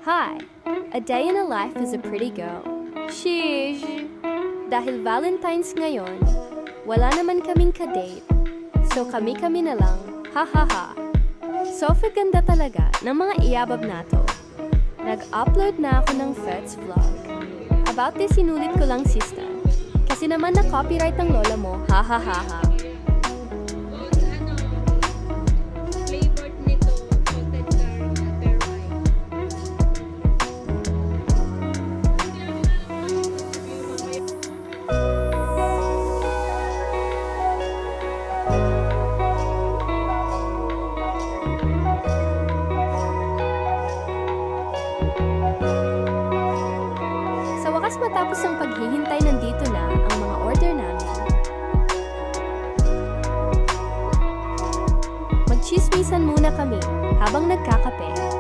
Hi! A day in a life as a pretty girl. Sheesh! Dahil Valentine's ngayon, wala naman kaming ka-date. So kami-kami na lang, ha ha ha. Sophie ganda talaga ng mga iyabab na to. Nag-upload na ako ng Fets vlog. About this sinulit ko lang sister. Kasi naman na copyright ang lola mo, ha ha ha ha. Flavored nito, salted caramel pear wine. Sa wakas matapos ang paghihintay, nandito na ang mga order namin. Magchismisan muna kami habang nagkakape.